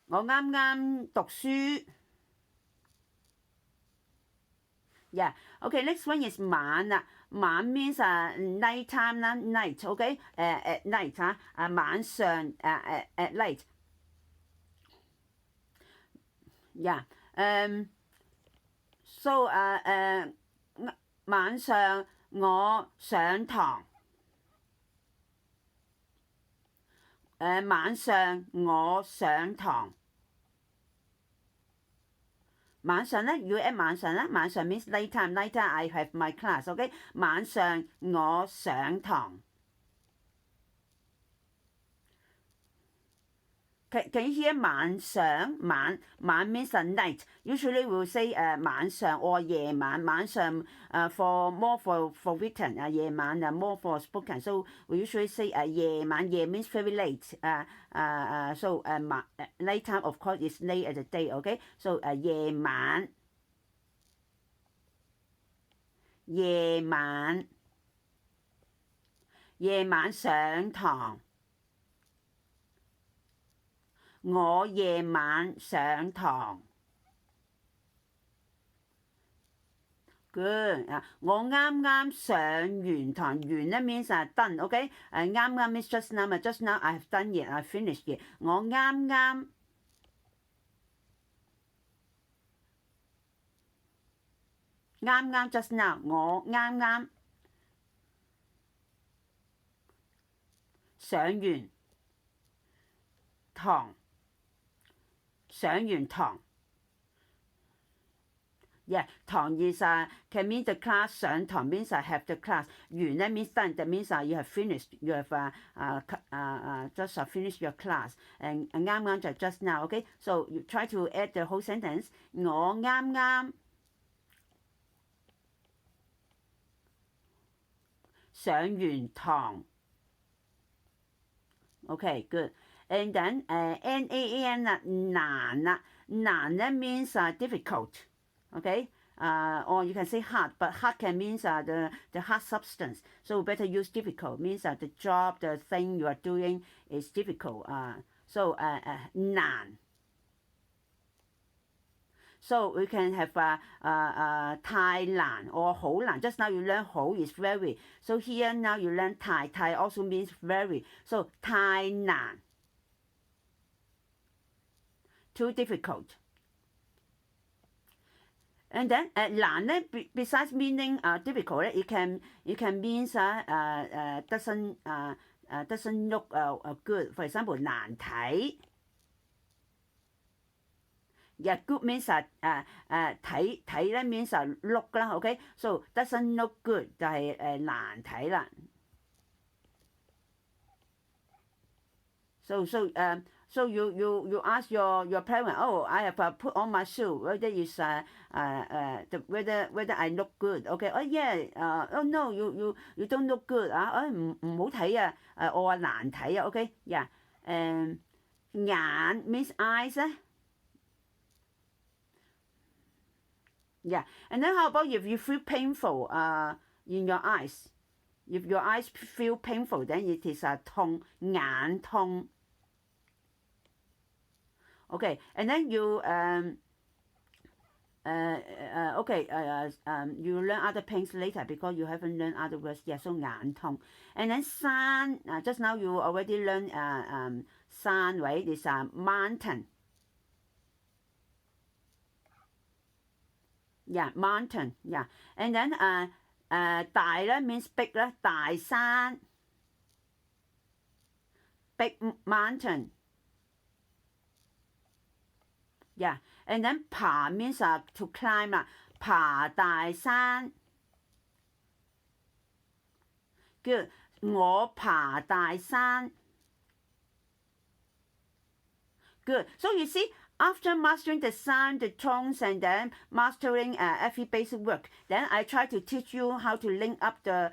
我啱啱讀書。Yeah, okay, next one is 晚啦。晚 means night time 啦 ，night, okay, at night 嚇，晚上at night。Yeah, so 晚上我上堂。晚上我上堂。晚上咧，如果 at 晚上咧，晚上 means night time. Night time I have my class. OK， 晚上我上堂。Can you hear 晚上？晚 means night. Usually we will say 晚上 or 夜晚。晚上for more for written 夜晚more for spoken. So we usually say 夜晚。夜 means very late. So night time of course is late at the day. Okay. So 夜晚。夜晚。夜晚上堂。我夜晚上堂。Good 我啱啱上完堂。完咧 means done。OK， 啱啱 means just now 嘛。just now I have done it. I finished it。我啱啱。啱啱 just now。我啱啱上完堂。上完堂。Yeah， 堂 is can mean the class。上堂 means have the class。完咧 means done。That means you have finished。You have just finished your class。啱啱就 just now。OK， so you try to add the whole sentence。我啱啱上完堂。OK， good。And then NAN 啦，難啦。難咧 means difficult。Okay, or you can say hard, but hard can means the hard substance. So better use difficult. Means the job, the thing you are doing is difficult. So 難。So we can have 太難 or 好難。Just now you learn 好 is very. So here now you learn 太。太 also means very. So 太難。Too difficult. And then 難咧 besides meaning difficult 咧，it can means doesn't look good. For example 難睇。Yeah, good means 睇咧 means look 啦。OK， so doesn't look good 就係難睇啦。So you ask your parent, oh, I have put on my shoe, whether it's whether I look good. Okay, oh yeah, oh no, you don't look good 唔好睇啊，我話難睇啊。OK， yeah， 眼 means eyes 咧。Yeah, and then how about if you feel painful in your eyes? If your eyes feel painful, then it is 痛，眼痛。Okay, and then you you learn other pains later because you haven't learned other words yet. So 眼痛 and then 山 just now you already learned 山 right? It's mountain. Yeah, mountain. Yeah, and then 大咧 means big 啦，大山 big mountain. Yeah, and then 爬 means to climb 啦，爬大山。Good， 我爬大山。Good, so you see after mastering the sound, the tones, and then mastering every basic work, then I try to teach you how to link up the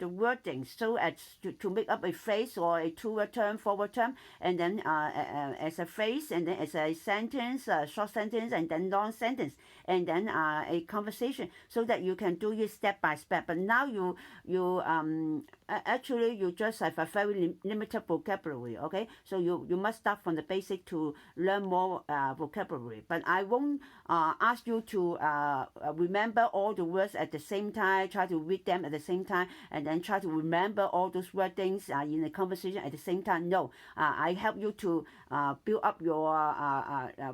wording so as to make up a phrase or a two-word term, four-word term, and then as a phrase, and then as a sentence, a short sentence, and then long sentence, and then a conversation, so that you can do it step by step. But now actually you just have a very limited vocabulary, okay? So you must start from the basic to learn more vocabulary. But I won't ask you to remember all the words at the same time, try to read them at the same time, and then try to remember all those wordings in the conversation at the same time. No, I help you to build up your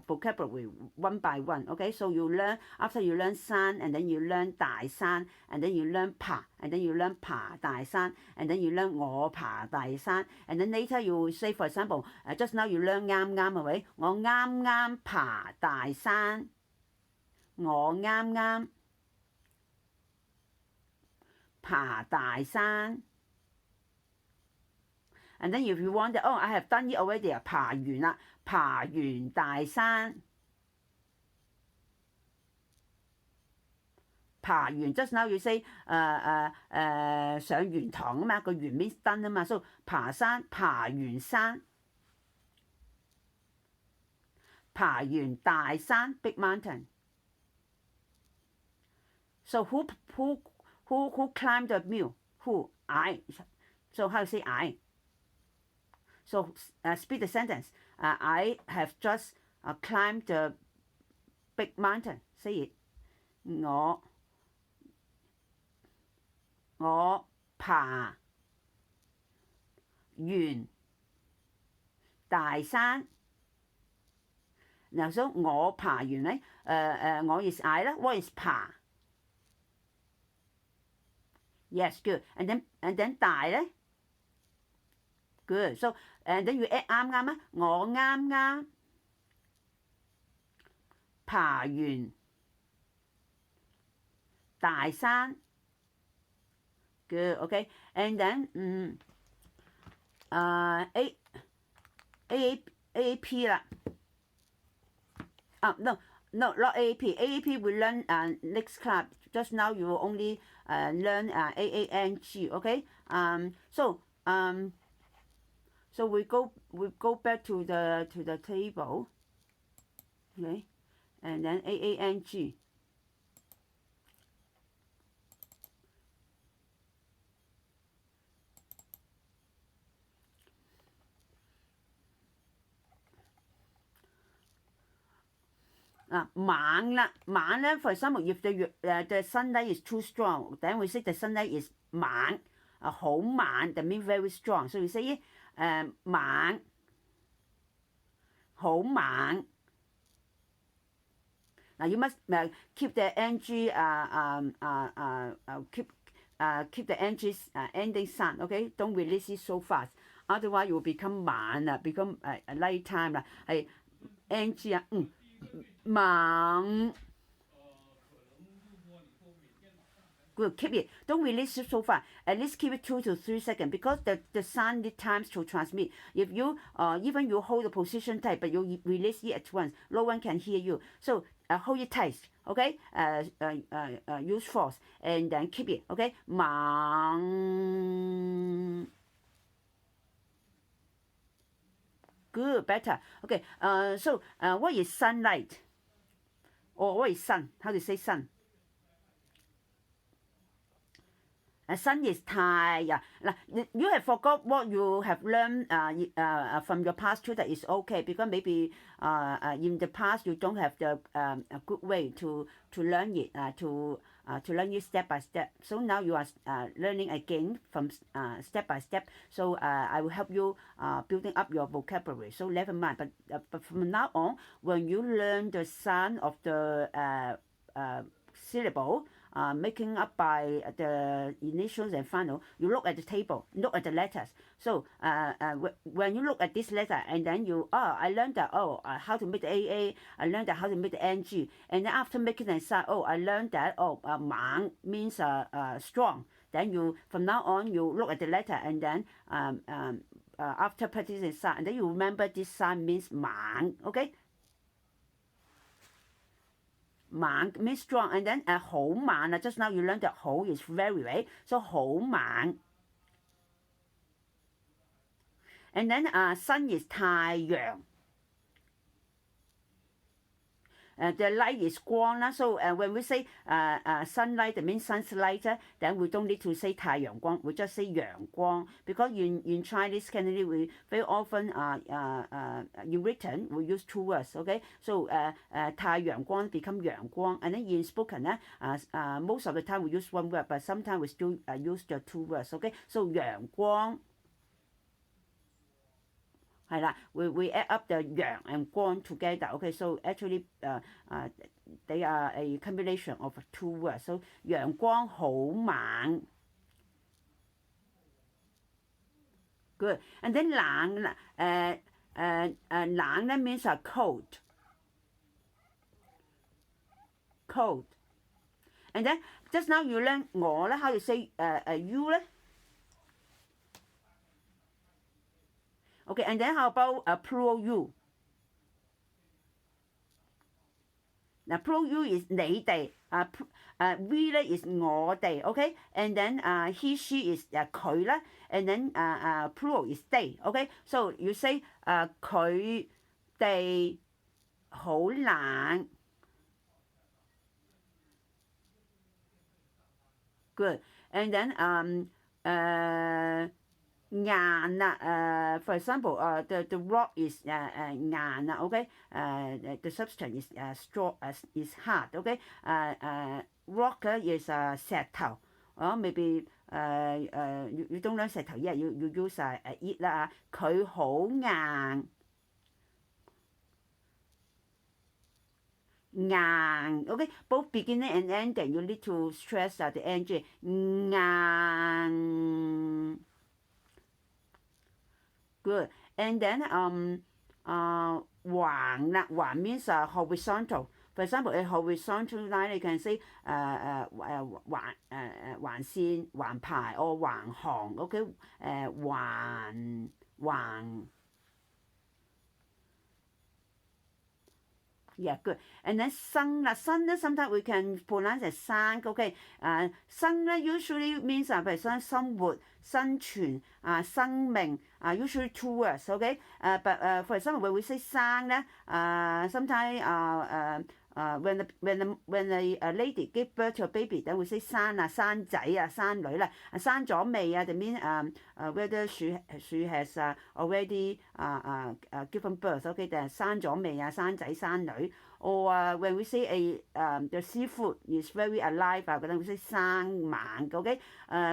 vocabulary one by one, okay? So you learn, after you learn san, and then you learn 大山, and then you learn 爬, and then you learn 爬大山, and then you learn 我爬大山, and then later you say, for example, just now you learn 啱啱係咪？我啱啱爬大山，我啱啱爬大山。And then if you want that, oh, I have done it already, 爬完啦，爬完大山。爬完 just now you say 上完堂啊嘛，個完 means done 啊嘛，所以爬山爬完山，爬完大山 big mountain。So who climbed the mill? Who? I. So how to say I? So speak the sentence. I have just climbed the big mountain. Say it. 我爬完大山。嗱，所以我爬完咧，我 is I 啦，我 is 爬。Yes, good. And then 大咧 ，good. So and then you add 啱啱啊，我啱啱爬完大山。Good, okay. And then AAP 啦。No, not AAP. AAP we learn next class. Just now you will only learn AANG, okay? So we go back to the table, okay? And then AANG. Mảng啦, for example, if the sunlight is too strong, then we say the sunlight is 猛, 好猛, that means very strong. So we say 猛, 好猛. Now you must keep the ng keep the ng ending sound, okay? Don't release it so fast. Otherwise, you will become 猛啦, become night time 啦. 係 ng 啊, 猛。Good, keep it. Don't release it so far. At least keep it 2 to 3 seconds because the sound need times to transmit. If you even you hold the position tight, but you release it at once, no one can hear you. So hold it tight, okay? Use force and then keep it, okay? 猛。Good, better. Okay. So what is sunlight? Or what is sun? How to say sun? Sun is 太陽. You have forgot what you have learned from your past tutor is okay because maybe in the past you don't have the a good way to learn it, to learn it step by step. So now you are learning again from step by step. So I will help you building up your vocabulary. So never mind. But from now on, when you learn the sound of the syllable, making up by the initials and final, you look at the table, look at the letters. So when you look at this letter and then I learned that, how to make the AA, I learned that how to make the NG. And then after making the sound, I learned that, 猛 means strong. Then from now on, you look at the letter and then after practicing sound, and then you remember this sound means 猛, okay? 猛 means strong, and then 好猛啊 just now you learned that 好 is very, right? So 好猛。And then sun is 太陽。The light is 光啦，so when we say sunlight, that means sun's light, then we don't need to say 太陽光, we just say 陽光 because in Chinese Cantonese we very often in written we use two words, okay? So 太陽光 become 陽光, and then in spoken most of the time we use one word, but sometimes we still use the two words, okay? So 陽光。係啦 we add up the 陽 and 光 together. Okay, so actually they are a combination of two words. So 陽光好猛 good. And then 冷冷咧 means cold. Cold. And then just now you learn 我咧 how to say you 咧。Okay, and then how about plural you? Now plural you is 你哋，we 咧 is 我哋 ，okay? And then he she is 佢啦 ，and then plural is they, okay? So you say 佢哋好冷 ，good. And then硬啊for example the rock is 硬啊 OK the substance is strong is hard OK rock is 石頭maybe you don't learn 石頭 yet you use it 啦佢好硬OK both beginning and ending you need to stress the ng 硬Good. And then 橫啦，橫 means horizontal. For example, a horizontal line you can say 橫線、橫排 or 橫行 ，OK？ 橫。Yeah, good. And then 生啦，生咧 sometimes we can pronounce as 生 ，OK？ 生咧 usually means 譬如生活、生存生命usually two words, OK? But for example, when we say 生咧sometimes when a lady give birth to a baby, then we say 生啊、生仔啊、生女啦、生咗未啊？That means whether she has already given birth, OK? 但係生咗未啊？生仔、生女。Or when we say the seafood is very alive, then we say 生猛 ，OK?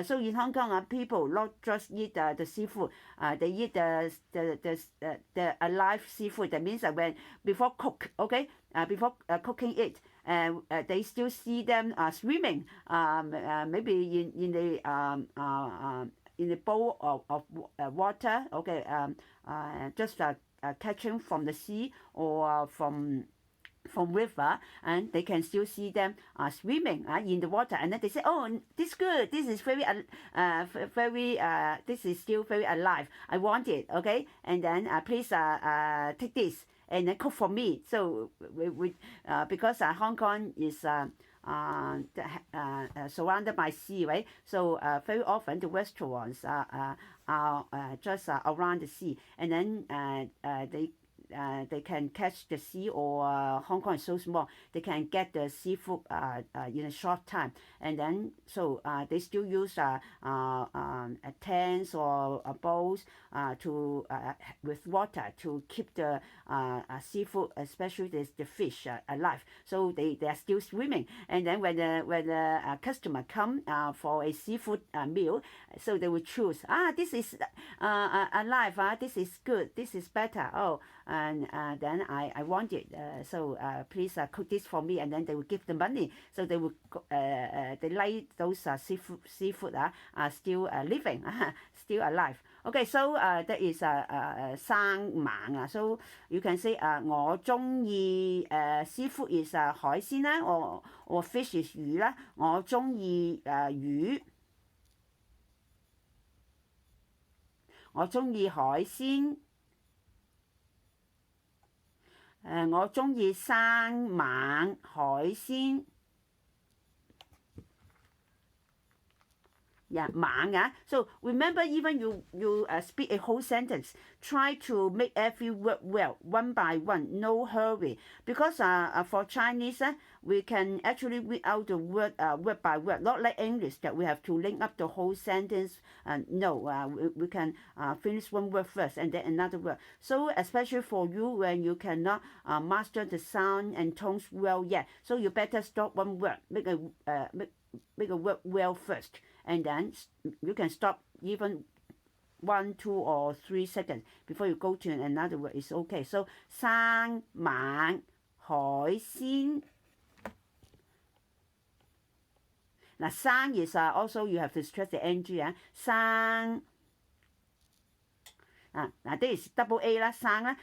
So in Hong Kong, people not just eat the seafood, they eat the alive seafood. That means that when before cook, OK? Before cooking it, they still see them swimming, maybe in the bowl of water, OK? Just catching from the sea or from river, and they can still see them swimming in the water, and then they say, oh, this is good, this is very this is still very alive, I want it, okay? And then please take this and then cook for me. So we because Hong Kong is surrounded by sea, right? So very often the restaurants are just around the sea, and then they can catch the sea, or Hong Kong is so small, they can get the seafood in a short time. And then so they still use tents or bowls with water to keep the seafood, especially the fish, alive. So they are still swimming. And then when the customer come for a seafood meal, so they will choose, this is alive, this is good, this is better. Oh, and then I want it. So please cook this for me. And then they will give the money. So they will they like those seafood are still living, still alive. Okay, so that is 生猛So you can say 我中意seafood is 海鮮啦，or fish is 魚啦，我中意魚，我中意海鮮。我中意生猛海鮮。Yeah, 猛啊！ So remember, even you speak a whole sentence, try to make every word well, one by one, no hurry. Because for Chinese, we can actually read out the word word by word, not like English that we have to link up the whole sentence. No, we can finish one word first and then another word. So especially for you when you cannot master the sound and tones well yet, so you better stop one word, make a word well first. And then you can stop even 1, 2, or 3 seconds before you go to another word. It's okay. So 生猛海鮮。Now 生 is also you have to stress the ng. 生now this is double a 啦，生啦。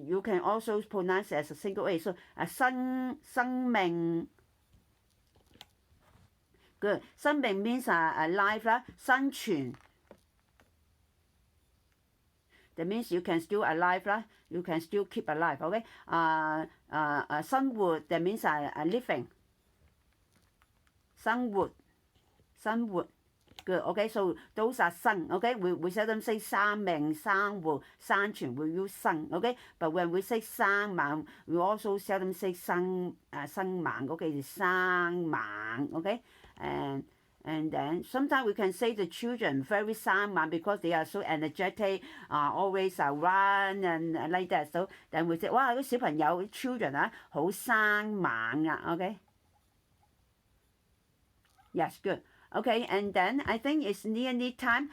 You can also pronounce it as a single a. So 生命。Good. 生命 means life 啦，生存。That means you can still alive 啦， you can still keep alive. Okay. 生活 that means living. 生活。Good. Okay. So those are 生。Okay. We seldom say 生命、生活、生存。We use 生。Okay. But when we say 生猛 we also seldom say 生猛。Okay. 生猛。Okay. And then sometimes we can say the children very 生猛 because they are so energetic, always run and like that. So then we say, 哇，啲小朋友 children 好生猛啊。Okay. Yes, good. Okay, and then I think it's nearly time.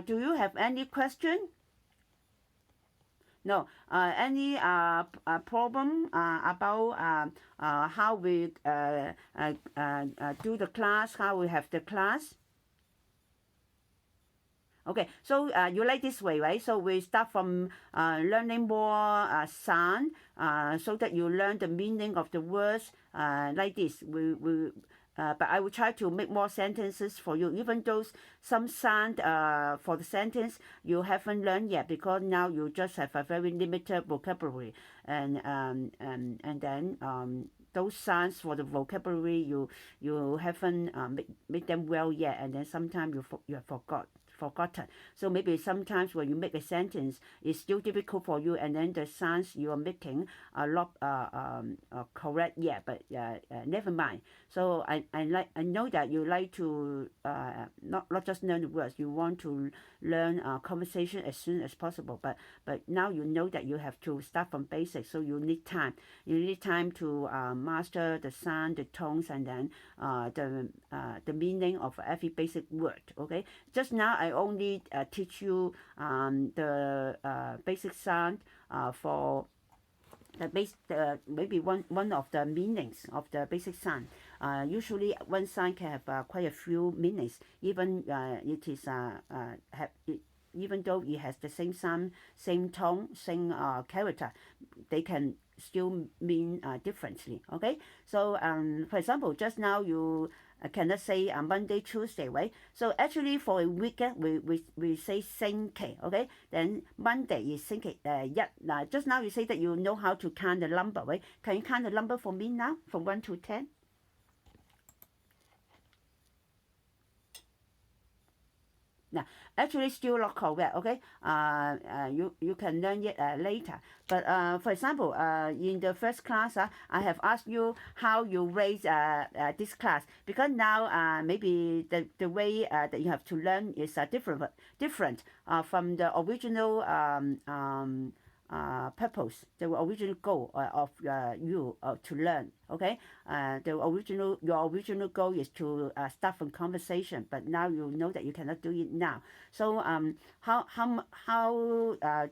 Do you have any question? No. Any problem about how we do the class, how we have the class? Okay, so you like this way, right? So we start from learning more sound so that you learn the meaning of the words like this. But I will try to make more sentences for you, even though some sound for the sentence you haven't learned yet, because now you just have a very limited vocabulary, and then those sounds for the vocabulary you haven't make them well yet, and then sometimes you have forgotten. So maybe sometimes when you make a sentence, it's still difficult for you, and then the sounds you are making are not correct yet. But never mind. So I know that you like to not just learn the words. You want to learn conversation as soon as possible. But now you know that you have to start from basics. So you need time. You need time to master the sound, the tones, and then the meaning of every basic word. Okay. Just now I only teach you the basic sound for maybe one of the meanings of the basic sound. Usually one sound can have quite a few meanings, even it is even though it has the same sound, same tone, same character, they can still mean differently. Okay, so for example, just now you cannot say Monday, Tuesday, right? So actually for a week we say 星期, okay? Then Monday is 星期一. Now just now you say that you know how to count the number, right? Can you count the number for me now from 1 to 10? Now, actually still not correct, okay? You can learn it later. But for example, in the first class, I have asked you how you raise this class, because now maybe the way that you have to learn is different from the original purpose, the original goal of you to learn. Okay, your original goal is to start from conversation, but now you know that you cannot do it now. So how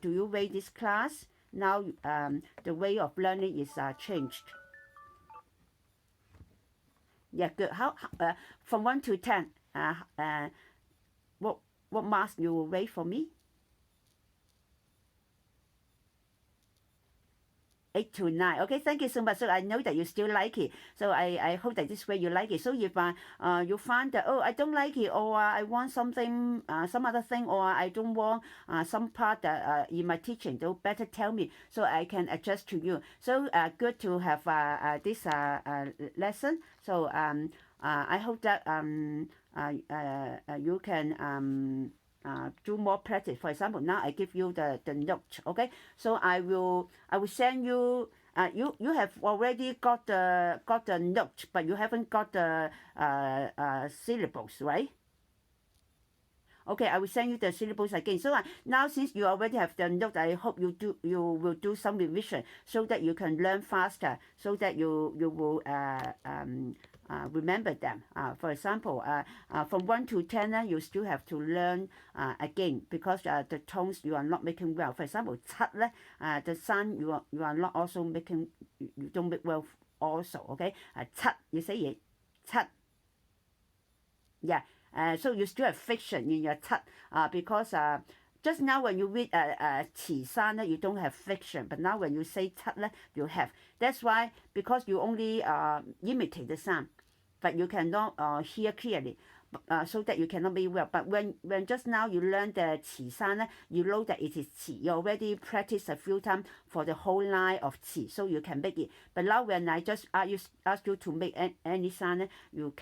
do you rate this class? Now the way of learning is changed. Yeah, good. How from 1 to 10? What marks you will rate for me? 8 to 9. Okay, thank you so much. So I know that you still like it. So I hope that this way you like it. So if you find that, oh, I don't like it, or I want something, some other thing, or I don't want some part in my teaching, so better tell me so I can adjust to you. So good to have this lesson. So I hope that you can do more practice. For example, now I give you the note. Okay, so I will send you. You have already got the note, but you haven't got the syllables, right? Okay, I will send you the syllables again. So now since you already have the note, I hope you will do some revision so that you can learn faster, so that you will remember them. For example, from 1 to 10, you still have to learn again because the tones you are not making well. For example, 7 the sound you are not also making, you don't make well also. Okay, 7 you say it, 7. Yeah. So you still have friction in your 7 because just now when you read 慈山 you don't have friction, but now when you say 7 you have. That's why, because you only imitate the sound, but you cannot hear clearly, so that you cannot make well. But when just now you learn the 慈山 you know that it is 慈. You already practice a few times for the whole line of 慈, so you can make it. But now when I just ask you to make any sound, you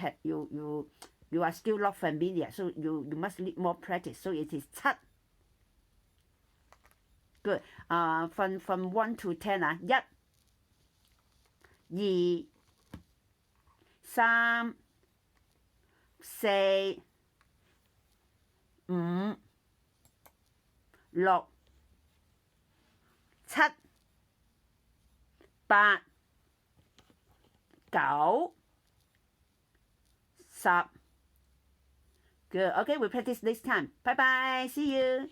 are still not familiar, so you must need more practice. So it is 7. Good. From 1 to 10 1 2 3 4 5 6 7 8 9 10. Good. Okay, we practice this time. Bye bye. See you.